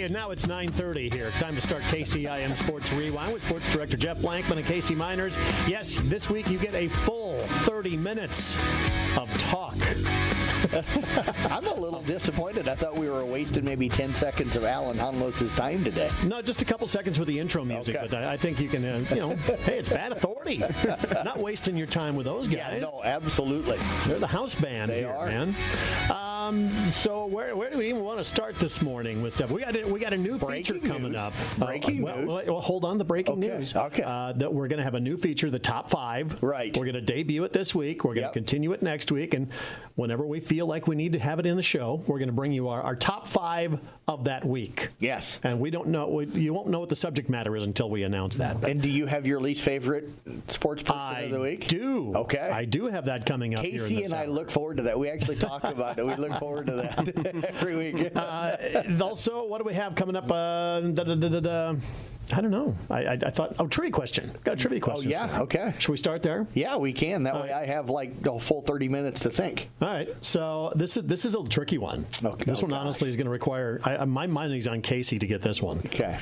Okay, and now it's 9:30 here. Time to start KCIM Sports Rewind with Sports Director Jeff Blankman and Casey Miners. Yes, this week you get a full 30 minutes of talk. I'm a little disappointed. I thought we were wasting maybe 10 seconds of Alan Honlos' time today. No, just a couple seconds with the intro music, Okay. but I think you can, hey, it's Bad Authority. Not wasting your time with those guys. Yeah, no, absolutely. They're the house band They here, are. man. So where do we even want to start this morning with stuff? We got a new feature coming up. Breaking news. Well, hold on, the breaking news. Okay. That we're going to have a new feature, the top 5. Right. We're going to debut it this week. We're going to continue it next week, and whenever we feel like we need to have it in the show, we're going to bring you our top 5 of that week. Yes. And we don't know. You won't know what the subject matter is until we announce that. And do you have your least favorite sports person of the week? I do. Okay. I do have that coming up. Casey here in and I look forward to that. We actually talk about it. We look forward to that every week. Also, what do we have coming up? I don't know. I thought, trivia question. Got a trivia question. Oh, yeah. Okay. Should we start there? Yeah, we can. That way I have like a full 30 minutes to think. All right. So this is a tricky one. Okay. This one honestly is going to require. My mind is on Casey to get this one. Okay.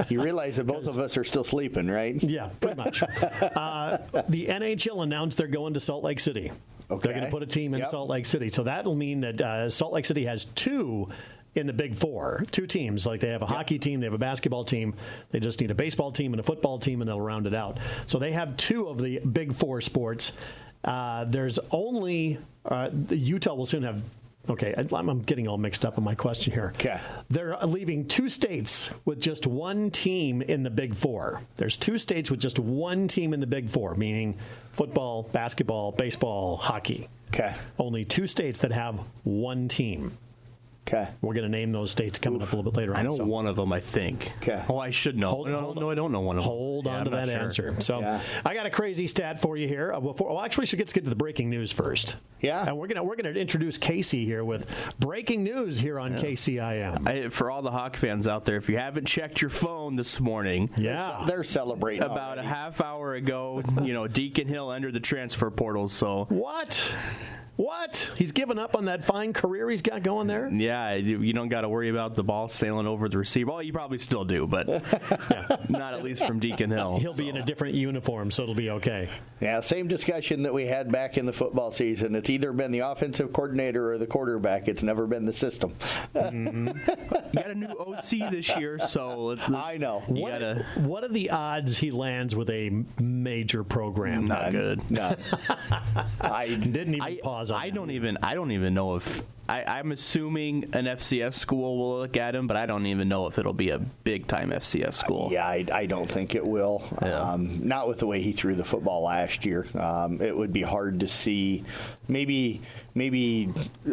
You realize that both of us are still sleeping, right? Yeah, pretty much. The NHL announced they're going to Salt Lake City. Okay. They're going to put a team in Salt Lake City. So that'll mean that Salt Lake City has 2 in the Big 4, 2 teams. Like they have a hockey team, they have a basketball team. They just need a baseball team and a football team, and they'll round it out. So they have 2 of the Big 4 sports. There's only Utah will soon have. Okay, I'm getting all mixed up on my question here. Okay. They're leaving 2 states with just 1 team in the Big 4. There's 2 states with just 1 team in the Big 4, meaning football, basketball, baseball, hockey. Okay. Only 2 states that have 1 team. Okay. We're going to name those states coming up a little bit later on. I know one of them, I think. Okay. Oh, I should know. No, I don't know one of them. Hold on to that answer. So I got a crazy stat for you here. Actually, let's get to the breaking news first. Yeah. And we're gonna introduce Casey here with breaking news here on KCIM. For all the Hawk fans out there, if you haven't checked your phone this morning, they're celebrating. About a half hour ago, Deacon Hill entered the transfer portal. So What? He's given up on that fine career he's got going there? Yeah, you don't got to worry about the ball sailing over the receiver. Well, you probably still do, but not at least from Deacon Hill. He'll be in a different uniform, so it'll be okay. Yeah, same discussion that we had back in the football season. It's either been the offensive coordinator or the quarterback. It's never been the system. Mm-hmm. You got a new OC this year, so I know. What are the odds he lands with a major program? Not good. No. I didn't even pause on I don't even know if I'm assuming an FCS school will look at him, but I don't even know if it'll be a big time FCS school. Yeah, I don't think it will. Yeah. Not with the way he threw the football last year. It would be hard to see. Maybe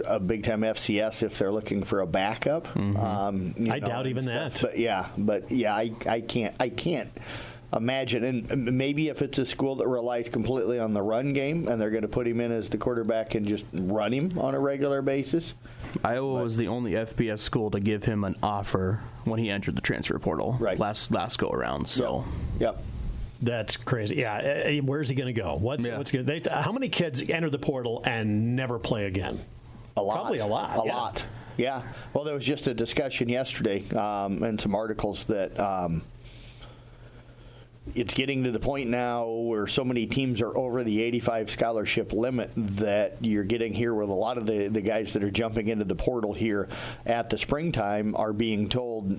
a big time FCS if they're looking for a backup. Mm-hmm. I doubt even that. But I can't imagine, and maybe if it's a school that relies completely on the run game and they're going to put him in as the quarterback and just run him on a regular basis. Iowa was the only FBS school to give him an offer when he entered the transfer portal last go around. So, yep. That's crazy. Yeah, where's he going to go? How many kids enter the portal and never play again? A lot. Probably a lot. A lot. Yeah. Well, there was just a discussion yesterday and some articles that. It's getting to the point now where so many teams are over the 85 scholarship limit that you're getting here with a lot of the guys that are jumping into the portal here at the springtime are being told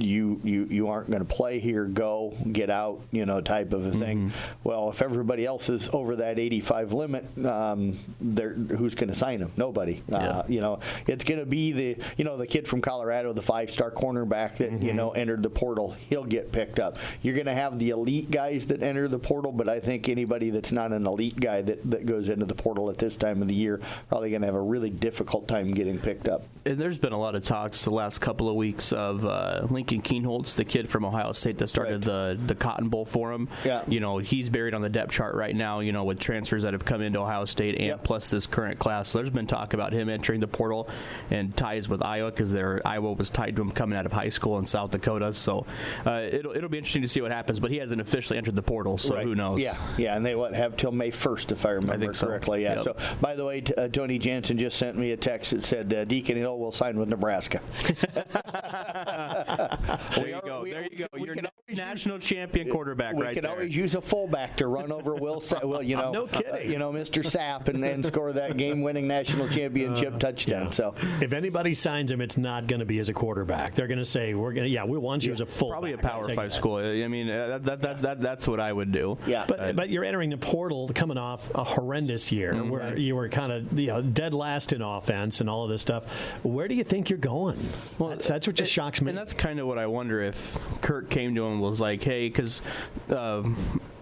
you aren't going to play here, go, get out, type of a thing. Well, if everybody else is over that 85 limit, who's going to sign them? Nobody. It's going to be the kid from Colorado, the 5-star cornerback that entered the portal. He'll get picked up. You're going to have the elite guys that enter the portal, but I think anybody that's not an elite guy that goes into the portal at this time of the year probably going to have a really difficult time getting picked up. And there's been a lot of talks the last couple of weeks of Lincoln Keenholz, the kid from Ohio State that started the Cotton Bowl for him. Yeah. He's buried on the depth chart right now, with transfers that have come into Ohio State and plus this current class. So there's been talk about him entering the portal and ties with Iowa because Iowa was tied to him coming out of high school in South Dakota. So it'll be interesting to see what happens, but he hasn't officially entered the portal, so who knows? Yeah, and they have till May 1st, if I remember correctly. Yeah. Yep. So, by the way, Tony Jansen just sent me a text that said Deacon Hill will sign with Nebraska. There you go. You're national champion quarterback right there. We can always use a fullback to run over Will Sapp. Well, no kidding. Mr. Sapp and score that game-winning national championship touchdown. Yeah. So if anybody signs him, it's not going to be as a quarterback. They're going to say we want you as a fullback. Probably a Power 5 school. I mean, that's what I would do. Yeah. But you're entering the portal coming off a horrendous year where you were kind of dead last in offense and all of this stuff. Where do you think you're going? Well, that's what just shocks me. And that's kind of what I wonder if Kirk came to him and was like, hey, because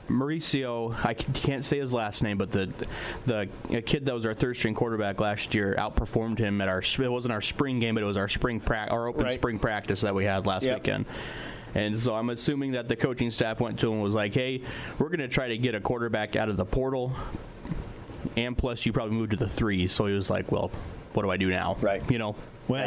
Mauricio, I can't say his last name, but the kid that was our third string quarterback last year outperformed him at it wasn't our spring game, but it was our spring practice that we had last weekend. And so I'm assuming that the coaching staff went to him and was like, hey, we're going to try to get a quarterback out of the portal, and plus you probably moved to the 3. So he was like, well, what do I do now? Right. Well,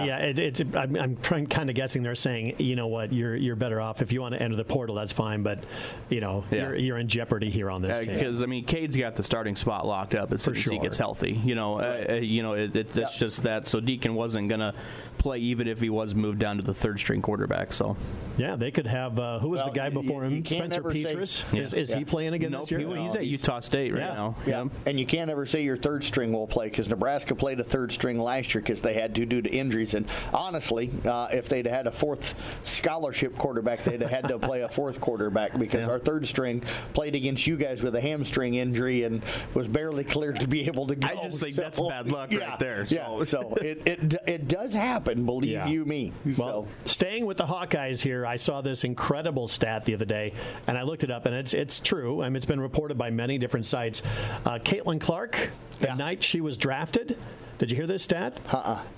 I'm kind of guessing they're saying, you know what, you're better off if you want to enter the portal, that's fine, but you're in jeopardy here on this team. Because Cade's got the starting spot locked up as soon as he gets healthy. It's just that. So Deacon wasn't gonna play even if he was moved down to the third string quarterback. So they could have who was the guy before him? Spencer Petras. Is he playing again this year? He's at Utah State right now. Yeah, and you can't ever say your third string will play because Nebraska played a third string last year because they had to due to injuries. And honestly, if they'd had a fourth scholarship quarterback, they'd have had to play a fourth quarterback because our third string played against you guys with a hamstring injury and was barely cleared to be able to go. I just think that's bad luck right there. So it does happen, believe you me. Well, staying with the Hawkeyes here, I saw this incredible stat the other day, and I looked it up, and it's true. I mean, it's been reported by many different sites. Caitlin Clark, the night she was drafted, did you hear this stat?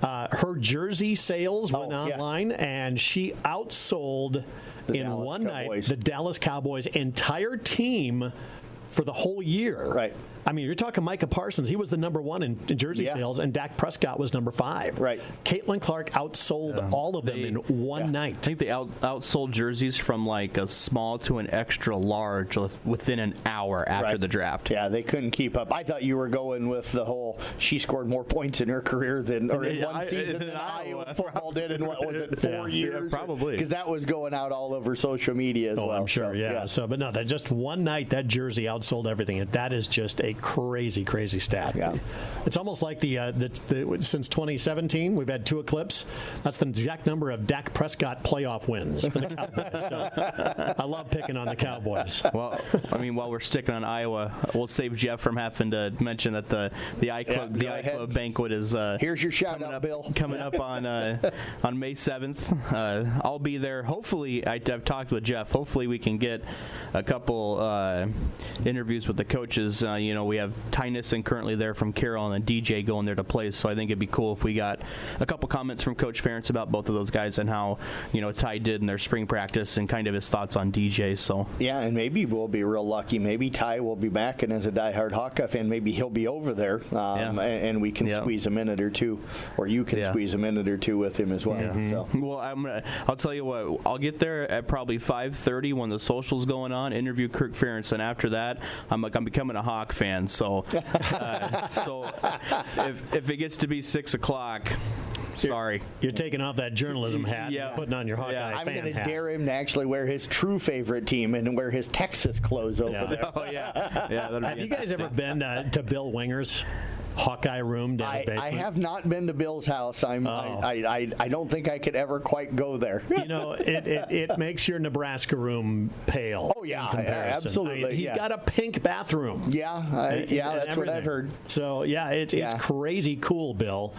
Her jersey sales went online, and she outsold in one night the Dallas Cowboys' entire team for the whole year. Right. I mean, you're talking Micah Parsons. He was the number 1 in jersey sales, and Dak Prescott was number 5. Right. Caitlin Clark outsold all of them in one night. I think they outsold jerseys from like a small to an extra large within an hour after the draft. Yeah, they couldn't keep up. I thought you were going with the whole she scored more points in her career in one season than Iowa football did in, 4 years? Yeah, probably. Because that was going out all over social media as well. I'm sure, but no, that just one night, that jersey outsold everything. And that is just a crazy stat. Yeah. It's almost like the since 2017 we've had 2 eclipses. That's the exact number of Dak Prescott playoff wins for the Cowboys. So I love picking on the Cowboys. Well, I mean, while we're sticking on Iowa, we'll save Jeff from having to mention that the iClub banquet is here's your shout out, Bill. Coming up on May 7th. I'll be there. Hopefully, I've talked with Jeff. Hopefully, we can get a couple interviews with the coaches. We have Ty Nissen currently there from Carroll and DJ going there to play, so I think it'd be cool if we got a couple comments from Coach Ferentz about both of those guys and how Ty did in their spring practice and kind of his thoughts on DJ. So and maybe we'll be real lucky. Maybe Ty will be back, and as a diehard Hawkeye fan, maybe he'll be over there, and we can squeeze a minute or two, or you can squeeze a minute or two with him as well. So. Well, I'll tell you what. I'll get there at probably 5:30 when the social's going on. Interview Kirk Ferentz, and after that, I'm becoming a Hawk fan. So if it gets to be 6 o'clock, sorry. You're taking off that journalism hat and putting on your Hawkeye fan hat. I'm going to dare him to actually wear his true favorite team and wear his Texas clothes over there. Oh, yeah. Have you guys ever been to Bill Winger's Hawkeye room down the basement? I have not been to Bill's house. I don't think I could ever quite go there. It makes your Nebraska room pale. Oh yeah, absolutely. He's got a pink bathroom. That's what I've heard. So it's crazy cool, Bill.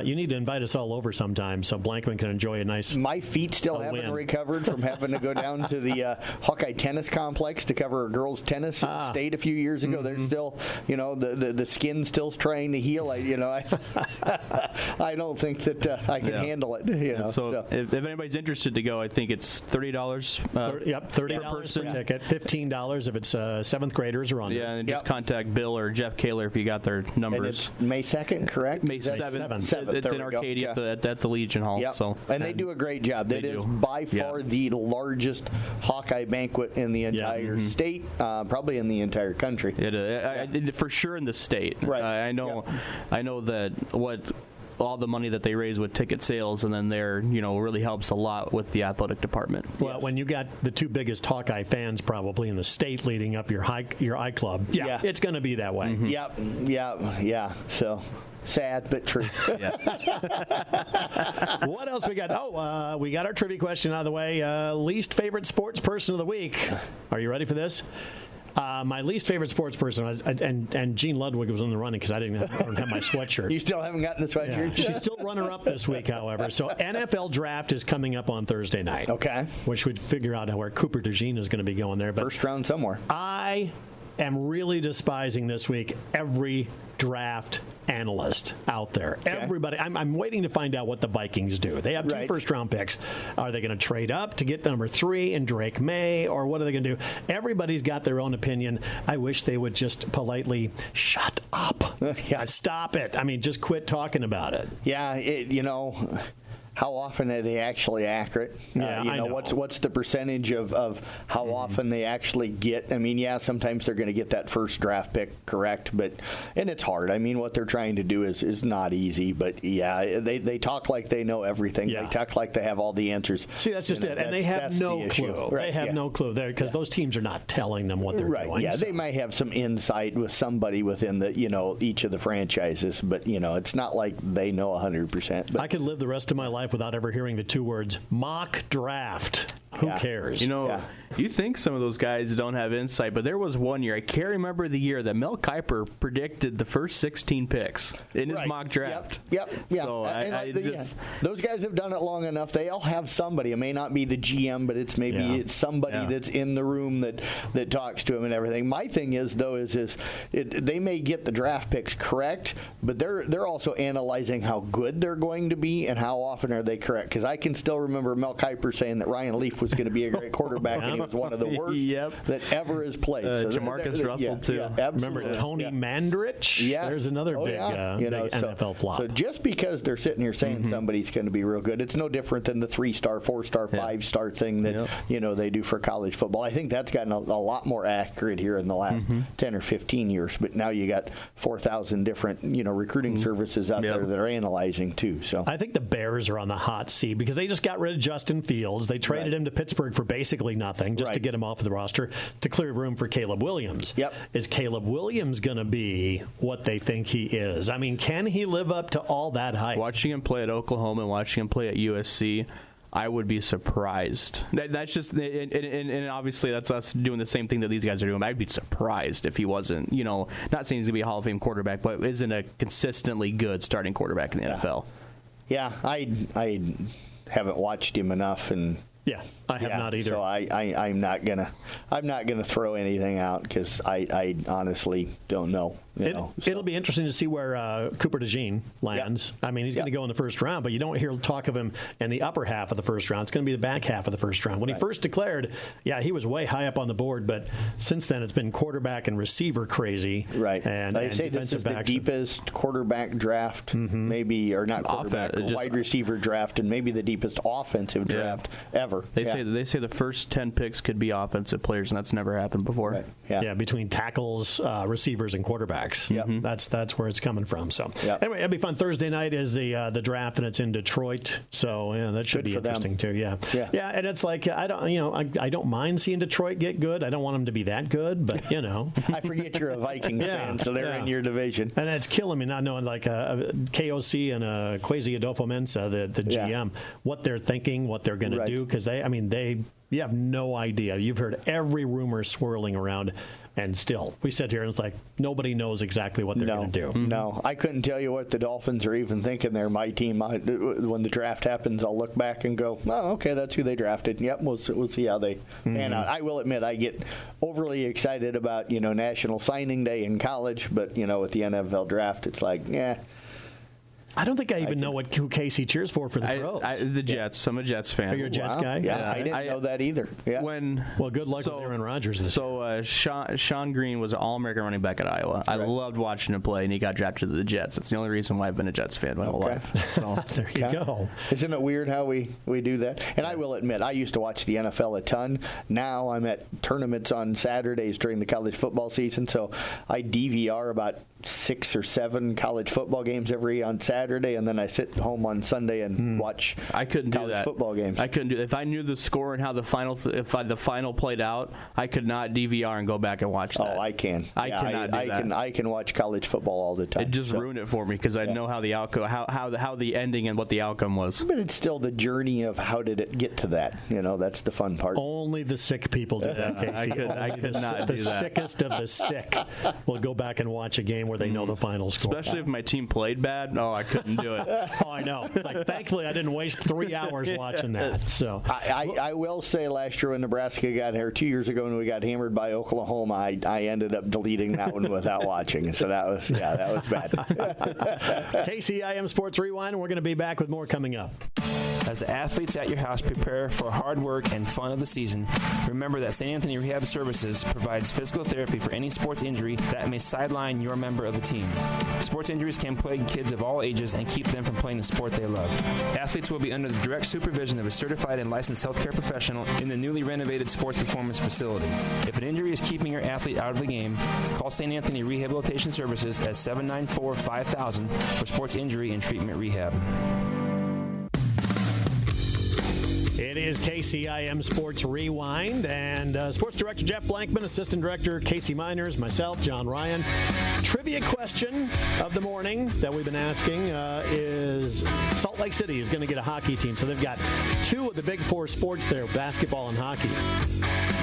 You need to invite us all over sometime so Blankman can enjoy a nice. My feet still haven't recovered from having to go down to the Hawkeye Tennis Complex to cover a girls' tennis state a few years ago. There's still, the skin still trying to heal. I don't think that I can handle it. So if anybody's interested to go, I think it's $30. $30 per person. Ticket. $15 if it's 7th graders or under. Yeah, and just contact Bill or Jeff Kaler if you got their numbers. And it's May 2nd, correct? May 7th. It's in Arcadia at the Legion Hall. Yep. So and they do a great job. It is by far the largest Hawkeye banquet in the entire state, probably in the entire country. For sure in the state. Right. I know that what all the money that they raise with ticket sales, and then they're, really helps a lot with the athletic department. Well, when you got the two biggest Hawkeye fans probably in the state leading up your I Club, it's going to be that way. Mm-hmm. Yeah. So sad but true. What else we got? We got our trivia question out of the way. Least favorite sports person of the week. Are you ready for this? My least favorite sports person was, and Jean Ludwig was in the running because I don't have my sweatshirt. You still haven't gotten the sweatshirt? Yeah. She's still runner-up this week, however. So NFL draft is coming up on Thursday night. Okay. Which we'd figure out where Cooper DeJean is going to be going there. But first round somewhere. I am really despising this week every draft analyst out there. Okay. Everybody. I'm waiting to find out what the Vikings do. They have two first-round picks. Are they going to trade up to get number 3 in Drake May, or what are they going to do? Everybody's got their own opinion. I wish they would just politely shut up. Stop it. I mean, just quit talking about it. Yeah, how often are they actually accurate? I know. What's the percentage of how often they actually get? I mean, sometimes they're going to get that first draft pick correct, and it's hard. I mean, what they're trying to do is not easy, but they talk like they know everything. They talk like they have all the answers. See, that's just it, and they have no clue. Right. They have no clue there because those teams are not telling them what they're doing. Yeah, they might have some insight with somebody within the each of the franchises, but it's not like they know 100%. I could live the rest of my life without ever hearing the two words mock draft. Who cares? You think some of those guys don't have insight, but there was one year, I can't remember the year, that Mel Kiper predicted the first 16 picks in his mock draft. Yep. So those guys have done it long enough. They all have somebody. It may not be the GM, but it's it's somebody that's in the room that talks to him and everything. My thing is, though, they may get the draft picks correct, but they're also analyzing how good they're going to be and how often are they correct. Because I can still remember Mel Kiper saying that Ryan Leaf was going to be a great quarterback, and he was one of the worst that ever has played. Jamarcus Russell, too. Remember Tony Mandrich? Yes. There's another big NFL flop. So just because they're sitting here saying somebody's going to be real good, it's no different than the 3-star, 4-star, 5-star thing that they do for college football. I think that's gotten a lot more accurate here in the last 10 or 15 years. But now you got 4,000 different recruiting services out there that are analyzing too. So I think the Bears are on the hot seat because they just got rid of Justin Fields. They traded him to Pittsburgh for basically nothing just to get him off of the roster to clear room for Caleb Williams. Yep. Is Caleb Williams going to be what they think he is? I mean, can he live up to all that hype? Watching him play at Oklahoma and watching him play at USC, I would be surprised. That's just, and obviously that's us doing the same thing that these guys are doing. I'd be surprised if he wasn't, not saying he's going to be a Hall of Fame quarterback, but isn't a consistently good starting quarterback in the NFL. Yeah, I haven't watched him enough, and I have not either. So I'm not gonna throw anything out because I honestly don't know. It'll be interesting to see where Cooper DeJean lands. I mean, he's going to go in the first round, but you don't hear talk of him in the upper half of the first round. It's going to be the back half of the first round. When he first declared, he was way high up on the board, but since then it's been quarterback and receiver crazy. Right. And I say this is the deepest quarterback draft, maybe, or not quarterback, wide receiver draft, and maybe the deepest offensive draft ever. They say the first 10 picks could be offensive players, and that's never happened before. Right. Yeah, between tackles, receivers, and quarterbacks. That's where it's coming from. So anyway, it'll be fun. Thursday night is the draft, and it's in Detroit. So that should be interesting too. Yeah, and it's like I don't mind seeing Detroit get good. I don't want them to be that good, but I forget you're a Vikings fan, so they're in your division, and it's killing me not knowing KOC and Kwesi Adolfo-Mensah, the GM, what they're thinking, what they're going to do, because you have no idea. You've heard every rumor swirling around, and still, we sit here and it's like nobody knows exactly what they're going to do. No, I couldn't tell you what the Dolphins are even thinking. They're my team. When the draft happens, I'll look back and go, "Oh, okay, that's who they drafted." Yep, we'll see how they pan out. I will admit, I get overly excited about National Signing Day in college, but with the NFL draft, it's like, I don't think I even know who Casey cheers for the pros. The Jets. I'm a Jets fan. Are you a Jets guy? Yeah, I didn't know that either. Yeah. Well, good luck with Aaron Rodgers this year. Sean Green was an All-American running back at Iowa. I loved watching him play, and he got drafted to the Jets. That's the only reason why I've been a Jets fan my whole life. So there you go. Isn't it weird how we do that? And I will admit, I used to watch the NFL a ton. Now I'm at tournaments on Saturdays during the college football season, so I DVR about 6 or 7 college football games on Saturday, and then I sit home on Sunday and watch I couldn't do college that. football games. I couldn't do that. If I knew the score and how the final played out, I could not DVR and go back and watch that. Oh, I can. I cannot do that. I can watch college football all the time. It just ruined it for me because I know how the outcome, how the ending and what the outcome was. But it's still the journey of how did it get to that. That's the fun part. Only the sick people do that, Casey. I could not do that. The sickest of the sick will go back and watch a game where they know the final score. Especially if my team played bad. No, I couldn't do it. Oh, I know. It's like, thankfully, I didn't waste 3 hours watching that. So I will say last year when Nebraska got here, 2 years ago when we got hammered by Oklahoma, I ended up deleting that one without watching. So that was bad. KCIM Sports Rewind, and we're going to be back with more coming up. As the athletes at your house prepare for hard work and fun of the season, remember that St. Anthony Rehab Services provides physical therapy for any sports injury that may sideline your member of the team. Sports injuries can plague kids of all ages and keep them from playing the sport they love. Athletes will be under the direct supervision of a certified and licensed healthcare professional in the newly renovated sports performance facility. If an injury is keeping your athlete out of the game, call St. Anthony Rehabilitation Services at 794-5000 for sports injury and treatment rehab. It is KCIM Sports Rewind, and Sports Director Jeff Blankman, Assistant Director Casey Miners, myself, John Ryan. Trivia question of the morning that we've been asking is Salt Lake City is going to get a hockey team. So they've got 2 of the big 4 sports there, basketball and hockey.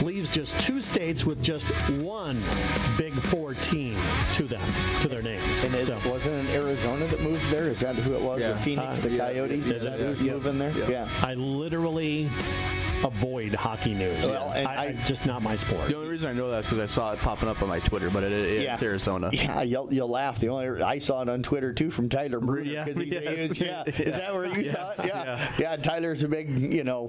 Leaves just 2 states with just 1 big 4 team to their names. And wasn't it Arizona that moved there? Is that who it was? Yeah. Or Phoenix, the Coyotes? Is that who's moving there? Yeah. I literally avoid hockey news. Well, and I just not my sport. The only reason I know that is because I saw it popping up on my Twitter, but it's Arizona. Yeah, you'll laugh. I saw it on Twitter too from Tyler Bruner. Yeah, Is that where you saw it? Yeah. Tyler's a big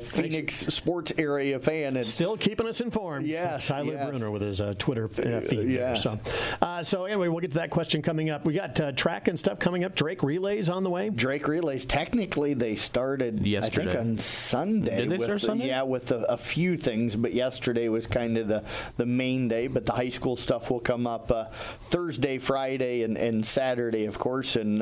Phoenix sports area fan and still keeping us informed. Yes, Tyler Bruner with his Twitter feed. Yeah. So anyway, we'll get to that question coming up. We got track and stuff coming up. Drake relays on the way. Drake relays. Technically, they started yesterday. I think on Sunday. Did they start Sunday? Yeah, with a few things, but yesterday was kind of the main day. But the high school stuff will come up Thursday, Friday, and Saturday, of course. And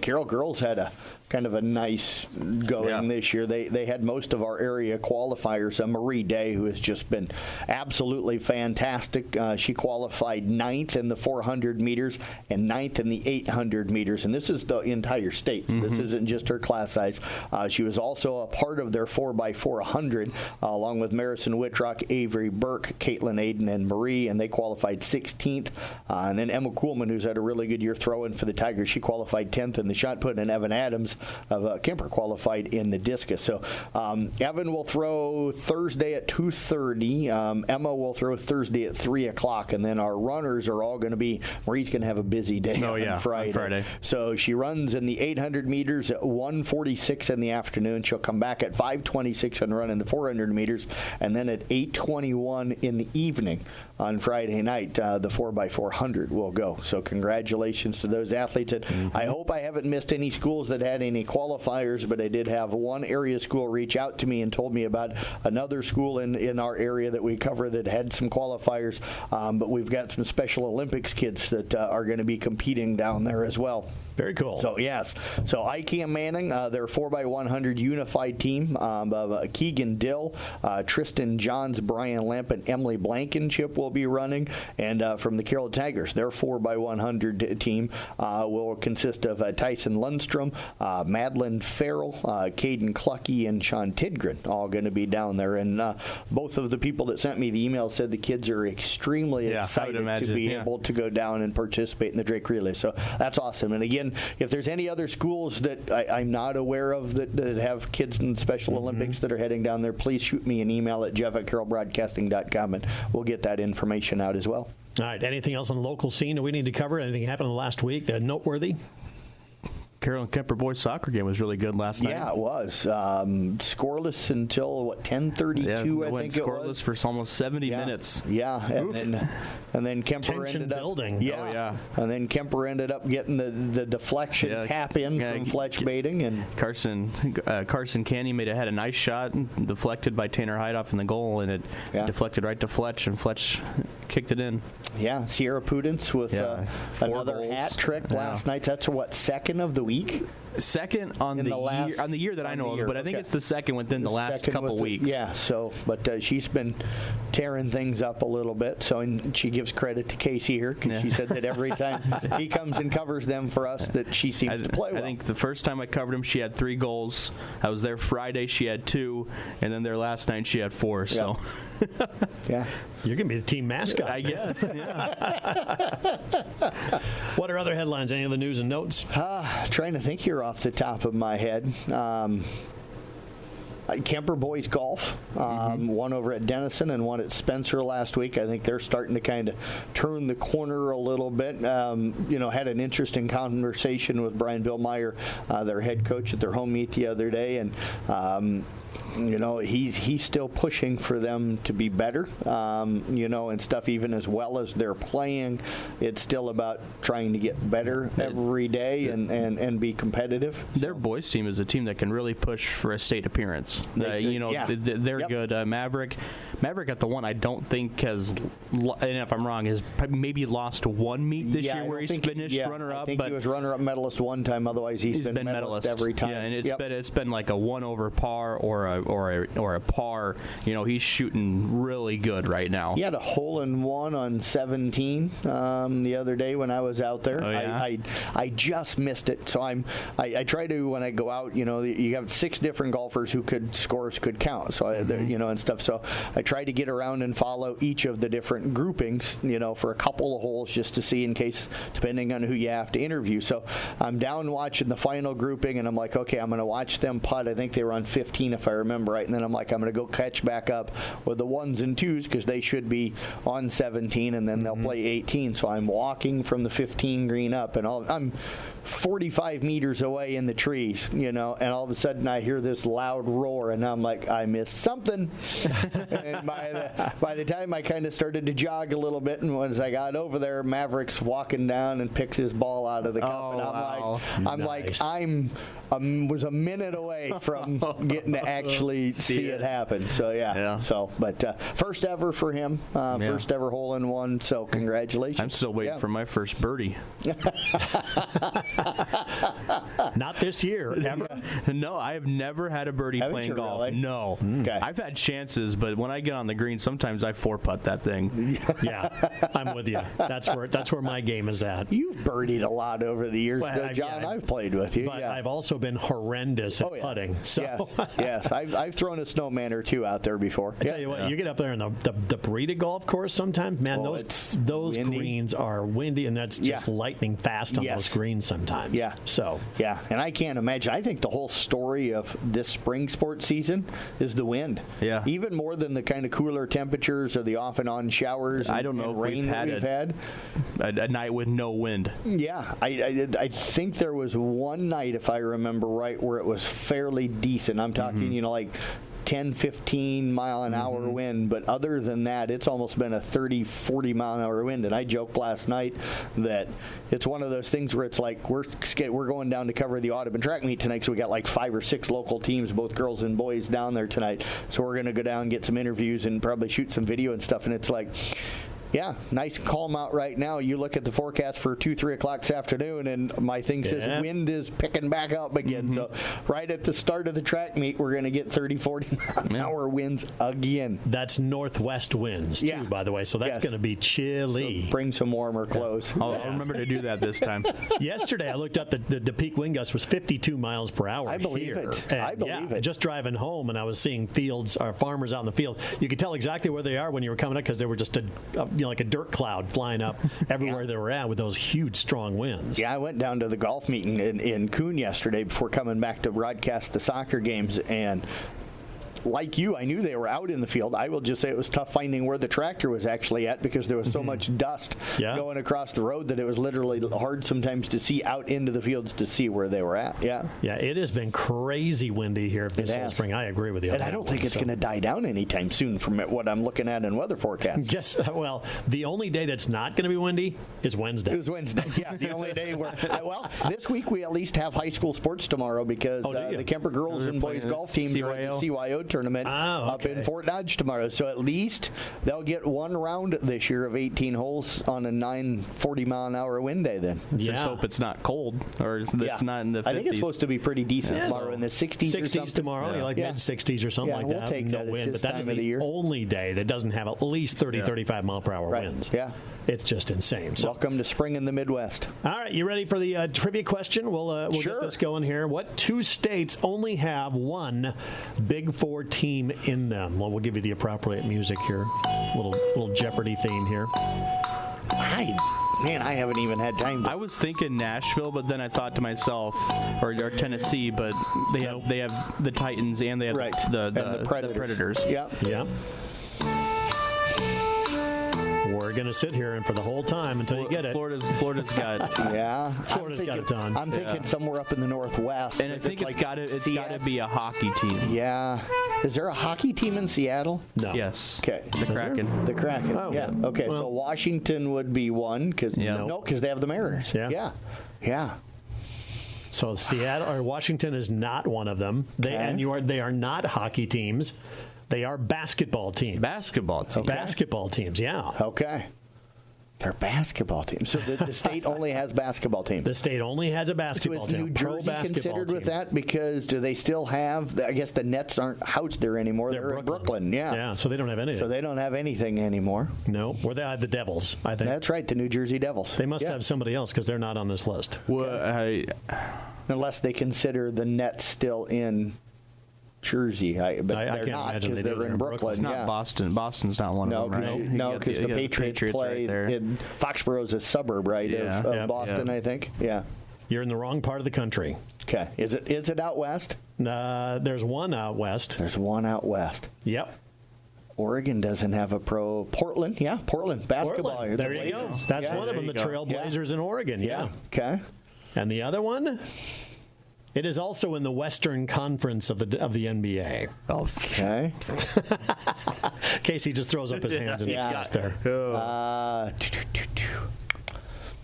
Carroll girls had a kind of a nice going this year. They had most of our area qualifiers. Marie Day, who has just been absolutely fantastic. She qualified 9th in the 400 meters and 9th in the 800 meters. And this is the entire state. Mm-hmm. This isn't just her class size. She was also a part of their 4x400, along with Marison Whitrock, Avery Burke, Caitlin Aiden, and Marie, and they qualified 16th. And then Emma Kuhlman, who's had a really good year throwing for the Tigers, she qualified 10th in the shot put, and Evan Adams of Kemper qualified in the discus. So Evan will throw Thursday at 2:30. Emma will throw Thursday at 3 o'clock, and then our runners are all going to be. Marie's going to have a busy day on Friday. So she runs in the 800 meters at 1:46 in the afternoon. She'll come back at 5:26 and run in the 400 meters, and then at 8:21 in the evening on Friday night, the 4x400 will go. So congratulations to those athletes. And I hope I haven't missed any schools that had any qualifiers, but I did have one area school reach out to me and told me about another school in our area that we cover that had some qualifiers. But we've got some Special Olympics kids that are going to be competing down there as well. Very cool. So, yes. So, ICAM Manning, their 4x100 unified team of Keegan Dill, Tristan Johns, Brian Lamp, and Emily Blankenship will be running. And from the Carroll Tigers, their 4x100 team will consist of Tyson Lundstrom, Madeline Farrell, Caden Clucky, and Sean Tidgren, all going to be down there. And both of the people that sent me the email said the kids are extremely excited to be able to go down and participate in the Drake Relay. So that's awesome. And again, if there's any other schools that I'm not aware of that have kids in the Special Olympics that are heading down there, please shoot me an email at jeff@carrollbroadcasting.com, and we'll get that information out as well. All right. Anything else on the local scene that we need to cover? Anything happened in the last week that noteworthy? Carroll and Kemper boys soccer game was really good last night. Yeah, it was. Scoreless until, 10:32, I think it was. Scoreless for almost 70 minutes. Yeah, and then Kemper Tension ended up building. Yeah. And then Kemper ended up getting the deflection tap in from Fletch Baiting. And Carson Canny had a nice shot, deflected by Tanner Heidoff in the goal, and it deflected right to Fletch, and Fletch kicked it in. Yeah, Sierra Pudence with another goals. hat trick last night. That's what, second of the week? Second on the year that I know of, but I think it's the second within the last couple weeks. Yeah, so, but she's been tearing things up a little bit, so and she gives credit to Casey here, because she said that every time he comes and covers them for us, that she seems to play well. I think the first time I covered him, she had 3 goals. I was there Friday, she had 2, and then there last night, she had 4, so... Yeah. You're going to be the team mascot. I guess, yeah. What are other headlines? Any other news and notes? Trying to think here off the top of my head. Kemper boys golf, one over at Denison and one at Spencer last week. I think they're starting to kind of turn the corner a little bit. Had an interesting conversation with Brian Billmeyer, their head coach, at their home meet the other day, and he's still pushing for them to be better, and stuff. Even as well as they're playing, it's still about trying to get better every day and be competitive. Their boys team is a team that can really push for a state appearance. They're good. Maverick at the one, I don't think has, and if I'm wrong, has maybe lost 1 meet this year where he's finished runner-up. I think he was runner-up medalist one time. Otherwise, he's been medalist every time. Yeah, and it's been like a 1 over par or a par. He's shooting really good right now. He had a hole-in-one on 17 the other day when I was out there. Oh, yeah? I just missed it. So I try to, when I go out, you have 6 different golfers who scores could count. So and stuff. So I try to get around and follow each of the different groupings, for a couple of holes, just to see, in case, depending on who you have to interview. So I'm down watching the final grouping, and I'm like, okay, I'm going to watch them putt. I think they were on 15, if I remember right. And then I'm like, I'm going to go catch back up with the 1s and 2s, because they should be on 17, and then they'll play 18. So I'm walking from the 15 green up, and I'm 45 meters away in the trees, and all of a sudden I hear this loud roar, and I'm like, I missed something. And by the time I kind of started to jog a little bit, and as I got over there, Maverick's walking down and picks his ball out of the cup, and I'm like, was a minute away from getting to actually see it happen. So yeah. So, but first ever for him, first ever hole-in-one. So congratulations. I'm still waiting for my first birdie. Not this year, ever? No, I have never had a birdie playing golf. Really? No. Okay. I've had chances, but when I get on the green, sometimes I 4-putt that thing. Yeah, I'm with you. That's where my game is at. You've birdied a lot over the years, though, John. I've played with you. But I've also been horrendous at putting. So. Yes. I've thrown a snowman or 2 out there before. I tell you what, you get up there in the Breda golf course sometimes, man, those greens are windy, and that's just lightning fast on those greens sometimes. Yeah. So. Yeah, and I can't imagine. I think the whole story of this spring sports season is the wind. Yeah. Even more than the kind of cooler temperatures or the off and on showers. I don't know if rain we've had a night with no wind. Yeah, I think there was one night, if I remember right, where it was fairly decent. I'm talking, like 10, 15 mile an hour wind, but other than that, it's almost been a 30, 40 mile an hour wind. And I joked last night that it's one of those things where it's like we're going down to cover the Audubon track meet tonight, so we got like 5 or 6 local teams, both girls and boys, down there tonight. So we're going to go down and get some interviews and probably shoot some video and stuff. And it's like, yeah, nice calm out right now. You look at the forecast for 2-3 o'clock this afternoon, and my thing says wind is picking back up again. So right at the start of the track meet, we're going to get 30, 40 mile an hour winds again. That's northwest winds, too, by the way. So that's going to be chilly. So bring some warmer clothes. I'll remember to do that this time. Yesterday, I looked up the peak wind gust was 52 miles per hour. I believe it. And I believe it. Just driving home, and I was seeing farmers out in the field. You could tell exactly where they are when you were coming up, because they were just like a dirt cloud flying up everywhere they were at with those huge, strong winds. Yeah, I went down to the golf meeting in Coon yesterday before coming back to broadcast the soccer games, and like you, I knew they were out in the field. I will just say it was tough finding where the tractor was actually at, because there was so much dust going across the road that it was literally hard sometimes to see out into the fields to see where they were at. Yeah, it has been crazy windy here this whole spring. I agree with you. And I don't think it's going to die down anytime soon from what I'm looking at in weather forecasts. Yes, well, the only day that's not going to be windy is Wednesday. It was Wednesday, yeah. The only day where, this week we at least have high school sports tomorrow, because the Kemper girls and boys golf teams are at the CYO tournament tournament up in Fort Dodge tomorrow. So at least they'll get one round this year of 18 holes on a 940-mile-an-hour wind day then. Just hope it's not cold or it's not in the 50s. I think it's supposed to be pretty decent tomorrow in the 60s or something. Tomorrow, mid-60s or something like we'll that. take No that wind, this but that is time of the year. only day that doesn't have at least 30, 35 mile per hour winds. Yeah. It's just insane. So, welcome to spring in the Midwest. all right, you ready for the trivia question? We'll get this going here. What two states only have one Big Four team in them? Well, we'll give you the appropriate music here. Little Jeopardy theme here. I haven't even had time. I was thinking Nashville, but then I thought to myself, or Tennessee, but they have the Titans and they have the Predators. Yeah. We're going to sit here and for the whole time until you get it. Florida's got Florida's got a ton. I'm thinking somewhere up in the Northwest. And I think it's got to be a hockey team. Yeah. Is there a hockey team in Seattle? No. Yes. Okay. The Kraken. The Kraken. Oh. Yeah. Okay. So Washington would be one because they have the Mariners. Yeah. So Seattle or Washington is not one of them. They are not hockey teams. They are basketball teams. Basketball teams, yeah. Okay. They're basketball teams. So the state only has basketball teams. The state only has a basketball team. New Jersey considered with that? Because do they still have, I guess the Nets aren't housed there anymore. They're in Brooklyn. Yeah, so they don't have anything. So they don't have anything anymore. No, or they have the Devils, I think. That's right, the New Jersey Devils. They must have somebody else because they're not on this list. Well, unless they consider the Nets still in Jersey, but I they're can't not imagine because they're in Brooklyn. It's not Boston. Boston's not one of them, right? No, because the Patriots play in Foxborough's a suburb, right, of Boston, I think. Yeah. You're in the wrong part of the country. Okay. Is it out west? There's one out west. There's one out west. Yep. Oregon doesn't have a pro. Portland basketball. Portland. There you go. That's one of them. The Trailblazers in Oregon. Yeah. Okay. And the other one. It is also in the Western Conference of the NBA. Okay. Casey just throws up his hands in disgust there.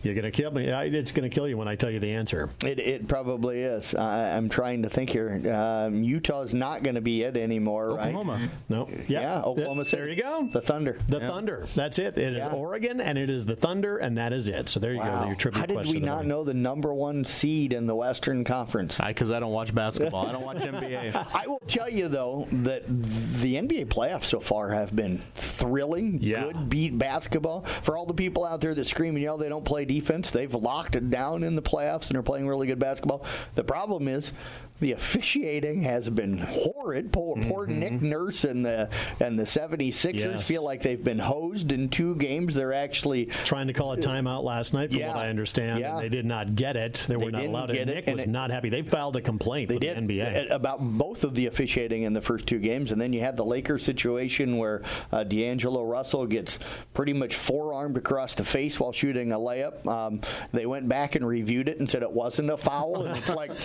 You're going to kill me. It's going to kill you when I tell you the answer. It probably is. I'm trying to think here. Utah's not going to be it anymore, Oklahoma. right? No. Yeah, Oklahoma City. There you go. The Thunder. The Thunder. That's it. It is Oregon, and it is the Thunder, and that is it. So there you go. Your trivia question. How did we not know the number one seed in the Western Conference? Because I don't watch basketball. I don't watch NBA. I will tell you, though, that the NBA playoffs so far have been thrilling, good beat basketball. For all the people out there that scream and yell they don't play defense, they've locked it down in the playoffs and are playing really good basketball. The problem is the officiating has been horrid. Poor Nick Nurse and the 76ers feel like they've been hosed in 2 games. They're actually trying to call a timeout last night, from what I understand, and they did not get it. They were not allowed it. Nick was not happy. They filed a complaint with the NBA about both of the officiating in the first 2 games, and then you had the Lakers situation where D'Angelo Russell gets pretty much forearmed across the face while shooting a layup. They went back and reviewed it and said it wasn't a foul, and it's like,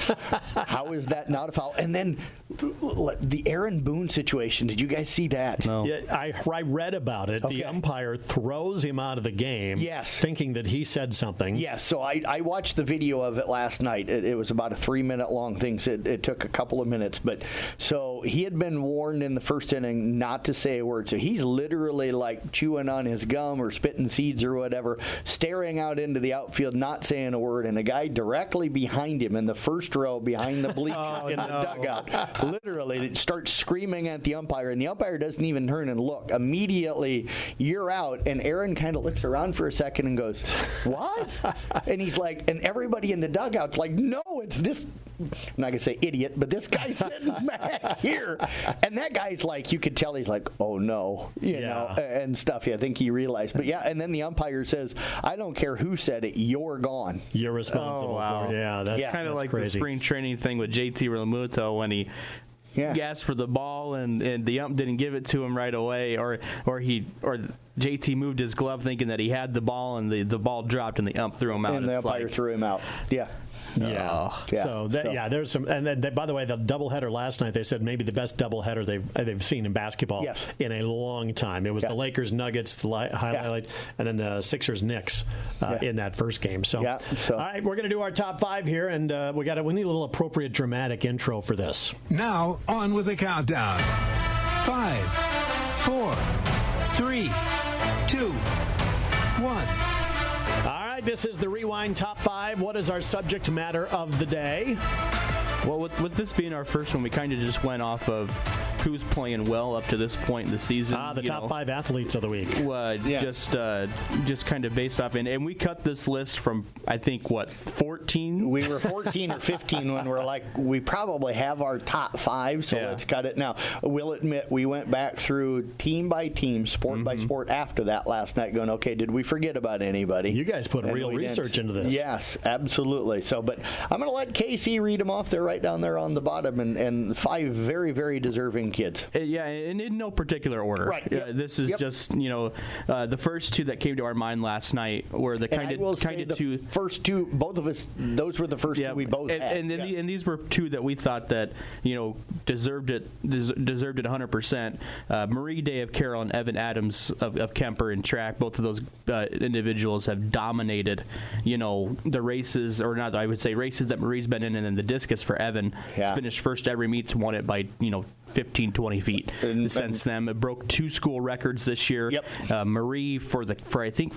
how is that not a foul? And then the Aaron Boone situation. Did you guys see that? No. Yeah, I read about it. Okay. The umpire throws him out of the game. Yes. Thinking that he said something. Yes. So I watched the video of it last night. It was about a 3-minute long thing. So it took a couple of minutes. But so he had been warned in the first inning not to say a word. So he's literally like chewing on his gum or spitting seeds or whatever, staring out into the outfield, not saying a word. And a guy directly behind him in the first row behind the bleacher the dugout literally starts screaming at the umpire, and the umpire doesn't even turn and look. Immediately, you're out, and Aaron kind of looks around for a second and goes, what? And he's like, and everybody in the dugout's like, no, it's this, I'm not going to say idiot, but this guy's sitting back here. And that guy's like, you could tell he's like, oh no, you know, and stuff. Yeah, I think he realized. But yeah, and then the umpire says, I don't care who said it, you're gone. You're responsible for it. Yeah, that's kind of like crazy. the spring training thing with JT Realmuto when he asked for the ball and the ump didn't give it to him right away, or JT moved his glove thinking that he had the ball and the ball dropped and the ump threw him out. And the umpire threw him out. Yeah. Yeah. There's some. And then, by the way, the doubleheader last night, they said maybe the best doubleheader they've seen in basketball in a long time. It was the Lakers Nuggets, the highlight, and then the Sixers Knicks in that first game. So, all right, we're going to do our top 5 here, and we need a little appropriate dramatic intro for this. Now on with the countdown. 5, 4, 3, 2, 1. All right, this is the Rewind Top 5. What is our subject matter of the day? Well, with this being our first one, we kind of just went off of who's playing well up to this point in the season. The top 5 athletes of the week. Just kind of based off, and we cut this list from, I think, 14? We were 14 or 15 when we're like, we probably have our top 5, so let's cut it. Now, we'll admit, we went back through team by team, sport by sport after that last night, going, okay, did we forget about anybody? You guys put real research into this. Yes, absolutely. So, but I'm going to let Casey read them off. They're right down there on the bottom, and 5 very, very deserving kids. And in no particular order. Right. This is just, the first 2 that came to our mind last night were the kind of 2. First 2, both of us, those were the first 2 we both had. And these were 2 that we thought that, deserved it 100%. Marie Day of Carroll and Evan Adams of Kemper in track. Both of those individuals have dominated, the races, or not, I would say races that Marie's been in, and then the discus for Evan. He's finished first every meet, won it by, 15, 20 feet since then. It broke 2 school records this year. Marie for I think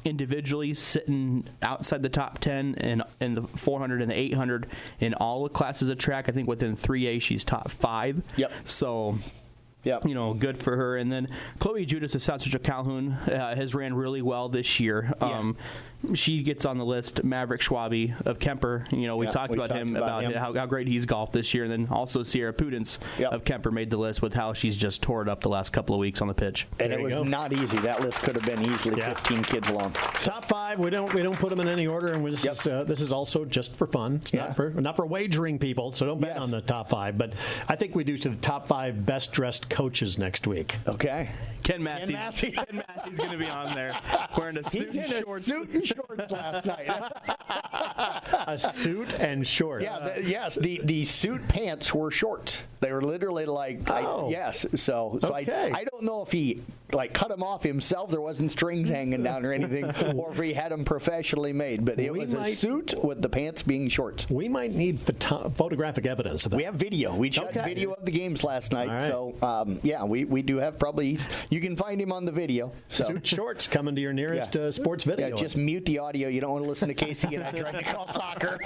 individually sitting outside the top 10 in the 400 and the 800 in all the classes of track. I think within 3A she's top 5. So. Good for her. And then Chloe Judas of South Central Calhoun has ran really well this year. She gets on the list. Maverick Schwabe of Kemper. We talked about him. How great he's golfed this year. And then also Sierra Pudence of Kemper made the list with how she's just tore it up the last couple of weeks on the pitch. And it was not easy. That list could have been easily 15 kids long. Top 5. We don't put them in any order, and this is also just for fun. It's not for wagering people, so don't bet on the top 5. But I think we do to the top 5 best dressed coaches next week. Okay. Ken Massey's going to be on there wearing a suit and shorts. Shorts last night. A suit and shorts. The suit pants were shorts. They were literally like, I don't know if he cut them off himself. There wasn't strings hanging down or anything, or if he had them professionally made. But it was a suit with the pants being shorts. We might need photographic evidence of that. We have video. We shot video of the games last night. Right. So we do have probably. You can find him on the video. So. Suit shorts coming to your nearest sports video. Yeah, just mute the audio. You don't want to listen to Casey and I trying to call soccer.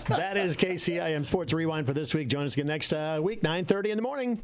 That is KCIM Sports Rewind for this week. Join us again next week, 9:30 in the morning.